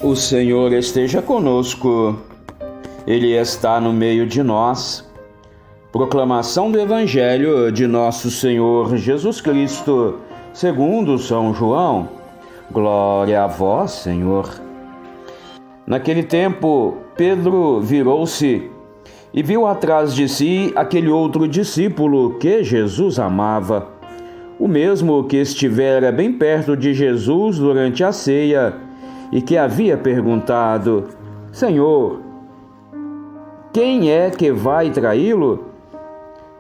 O Senhor esteja conosco, Ele está no meio de nós. Proclamação do Evangelho de Nosso Senhor Jesus Cristo, segundo São João. Glória a vós, Senhor. Naquele tempo, Pedro virou-se e viu atrás de si aquele outro discípulo que Jesus amava, o mesmo que estivera bem perto de Jesus durante a ceia e que havia perguntado: Senhor, quem é que vai traí-lo?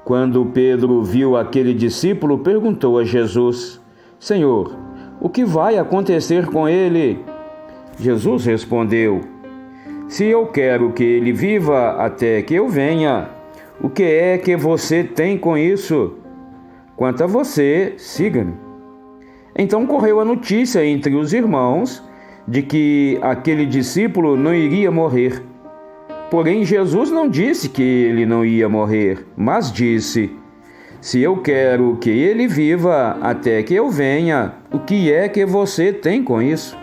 Quando Pedro viu aquele discípulo, perguntou a Jesus: Senhor, o que vai acontecer com ele? Jesus respondeu: Se eu quero que ele viva até que eu venha, o que é que você tem com isso? Quanto a você, siga-me. Então correu a notícia entre os irmãos de que aquele discípulo não iria morrer. Porém, Jesus não disse que ele não ia morrer, mas disse: Se eu quero que ele viva até que eu venha, o que é que você tem com isso?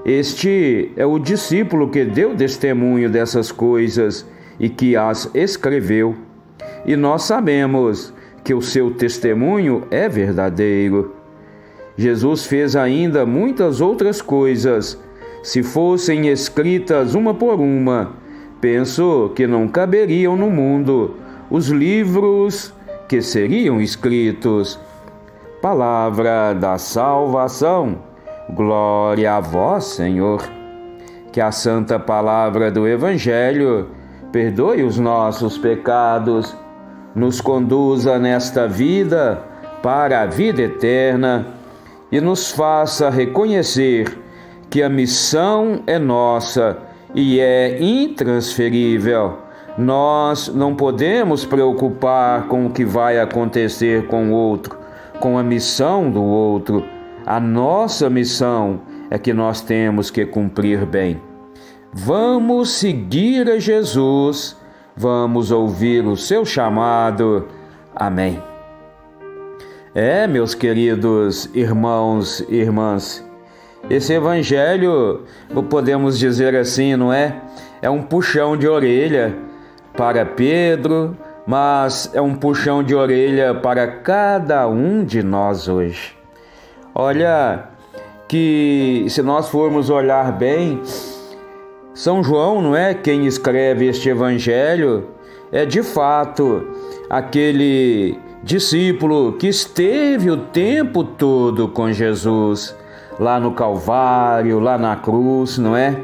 Este é o discípulo que deu testemunho dessas coisas e que as escreveu. E nós sabemos que o seu testemunho é verdadeiro. Jesus fez ainda muitas outras coisas. Se fossem escritas uma por uma, penso que não caberiam no mundo os livros que seriam escritos. Palavra da salvação. Glória a vós, Senhor. Que a santa palavra do Evangelho perdoe os nossos pecados, nos conduza nesta vida para a vida eterna e nos faça reconhecer que a missão é nossa e é intransferível. Nós não podemos preocupar com o que vai acontecer com o outro, com a missão do outro. A nossa missão é que nós temos que cumprir bem. Vamos seguir a Jesus, vamos ouvir o seu chamado. Amém. Meus queridos irmãos e irmãs, esse evangelho, podemos dizer assim, não é? É um puxão de orelha para Pedro, mas é um puxão de orelha para cada um de nós hoje. Olha, que se nós formos olhar bem, São João, não é? Quem escreve este evangelho é de fato aquele discípulo que esteve o tempo todo com Jesus, lá no Calvário, lá na cruz, não é?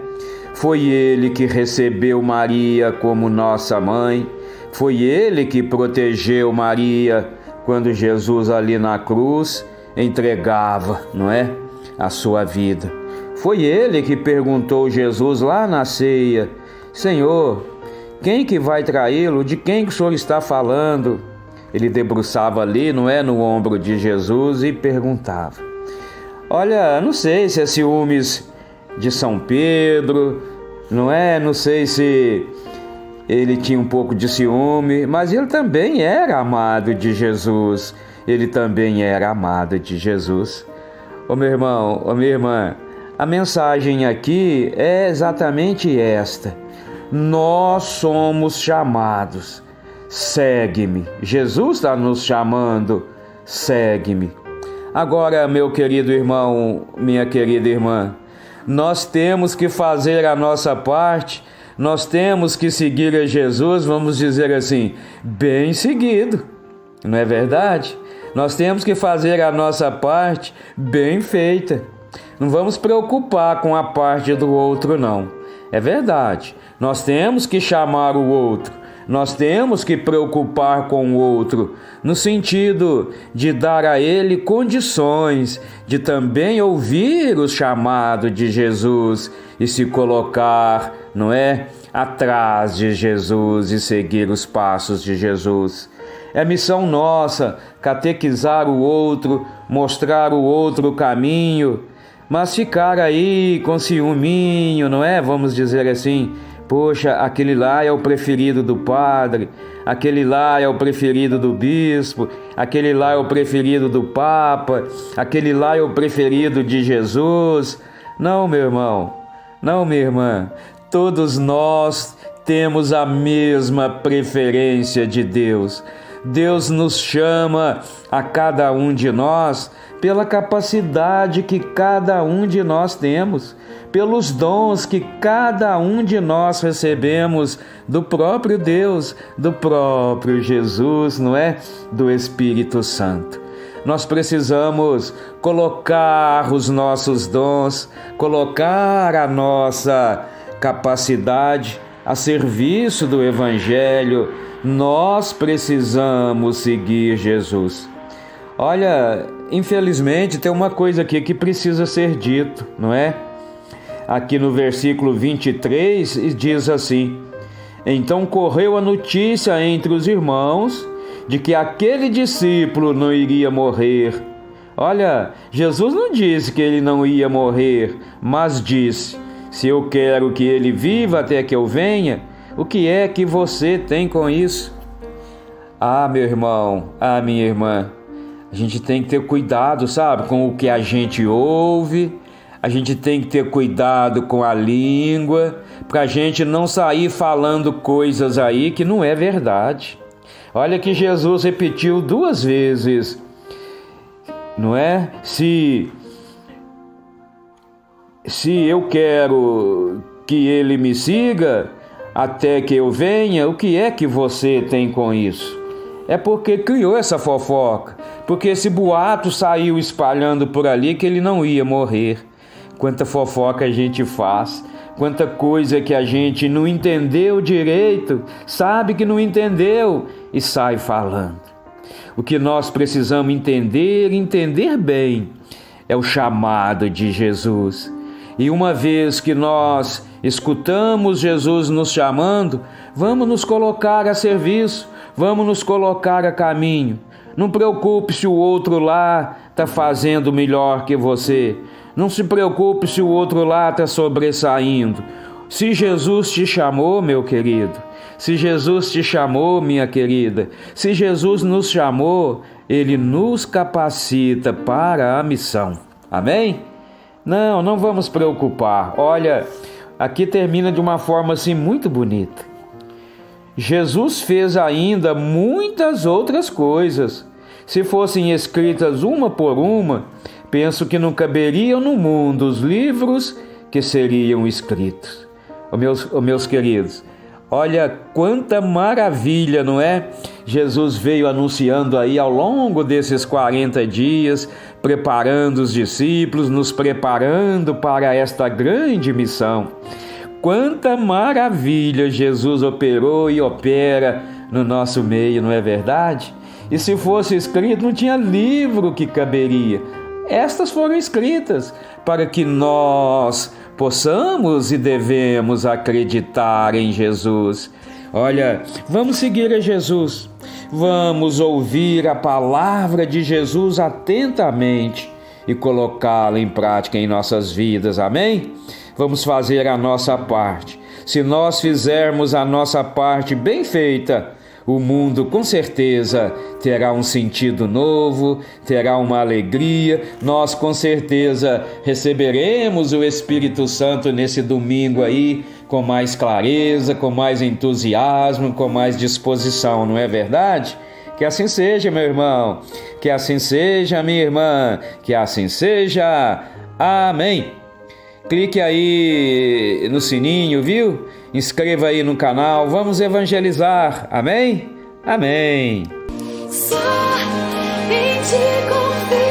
Foi ele que recebeu Maria como nossa mãe, foi ele que protegeu Maria quando Jesus ali na cruz entregava, não é? A sua vida. Foi ele que perguntou a Jesus lá na ceia: Senhor, quem que vai traí-lo? De quem que o Senhor está falando? Ele debruçava ali, não é, no ombro de Jesus e perguntava. Olha, não sei se é ciúmes de São Pedro, não é? Não sei se ele tinha um pouco de ciúme, mas ele também era amado de Jesus. Ele também era amado de Jesus. Ô meu irmão, ô minha irmã, a mensagem aqui é exatamente esta. Nós somos chamados. Segue-me. Jesus está nos chamando. Segue-me. Agora, meu querido irmão, minha querida irmã, nós temos que fazer a nossa parte, nós temos que seguir a Jesus, vamos dizer assim, bem seguido. Não é verdade? Nós temos que fazer a nossa parte bem feita. Não vamos preocupar com a parte do outro, não. É verdade. Nós temos que chamar o outro. Nós temos que preocupar com o outro, no sentido de dar a ele condições de também ouvir o chamado de Jesus e se colocar, não é, atrás de Jesus e seguir os passos de Jesus. É missão nossa catequizar o outro, mostrar o outro o caminho, mas ficar aí com ciúminho, não é? Vamos dizer assim, poxa, aquele lá é o preferido do padre, aquele lá é o preferido do bispo, aquele lá é o preferido do papa, aquele lá é o preferido de Jesus. Não, meu irmão, Não, minha irmã, todos nós temos a mesma preferência de Deus. Deus nos chama a cada um de nós pela capacidade que cada um de nós temos, pelos dons que cada um de nós recebemos do próprio Deus, do próprio Jesus, não é? Do Espírito Santo. Nós precisamos colocar os nossos dons, colocar a nossa capacidade a serviço do Evangelho. Nós precisamos seguir Jesus. Olha, infelizmente tem uma coisa aqui que precisa ser dito, não é? Aqui no versículo 23 diz assim: então correu a notícia entre os irmãos de que aquele discípulo não iria morrer. Olha, Jesus não disse que ele não ia morrer, mas disse: se eu quero que ele viva até que eu venha, o que é que você tem com isso? Ah, meu irmão, ah, minha irmã, a gente tem que ter cuidado, sabe, com o que a gente ouve. A gente tem que ter cuidado com a língua, para a gente não sair falando coisas aí que não é verdade. Olha que Jesus repetiu 2 vezes, não é? Se eu quero que ele me siga até que eu venha, o que é que você tem com isso? É porque criou essa fofoca, porque esse boato saiu espalhando por ali que ele não ia morrer. Quanta fofoca a gente faz, quanta coisa que a gente não entendeu direito, sabe que não entendeu e sai falando. O que nós precisamos entender bem, é o chamado de Jesus. E uma vez que nós escutamos Jesus nos chamando, vamos nos colocar a serviço, vamos nos colocar a caminho. Não preocupe se o outro lá está fazendo melhor que você. Não se preocupe se o outro lá está sobressaindo. Se Jesus te chamou, meu querido, se Jesus te chamou, minha querida, se Jesus nos chamou, Ele nos capacita para a missão. Amém? Não vamos preocupar. Olha, aqui termina de uma forma assim muito bonita. Jesus fez ainda muitas outras coisas. Se fossem escritas uma por uma, penso que não caberiam no mundo os livros que seriam escritos. Meus queridos, olha quanta maravilha, não é? Jesus veio anunciando aí ao longo desses 40 dias, preparando os discípulos, nos preparando para esta grande missão. Quanta maravilha Jesus operou e opera no nosso meio, não é verdade? E se fosse escrito, não tinha livro que caberia. Estas foram escritas para que nós possamos e devemos acreditar em Jesus. Olha, vamos seguir a Jesus, vamos ouvir a palavra de Jesus atentamente e colocá-la em prática em nossas vidas, amém? Vamos fazer a nossa parte. Se nós fizermos a nossa parte bem feita, o mundo com certeza terá um sentido novo, terá uma alegria. Nós com certeza receberemos o Espírito Santo nesse domingo aí com mais clareza, com mais entusiasmo, com mais disposição, não é verdade? Que assim seja, meu irmão, que assim seja, minha irmã, que assim seja. Amém. Clique aí no sininho, viu? Inscreva aí no canal, vamos evangelizar, amém? Amém. Só em ti confio.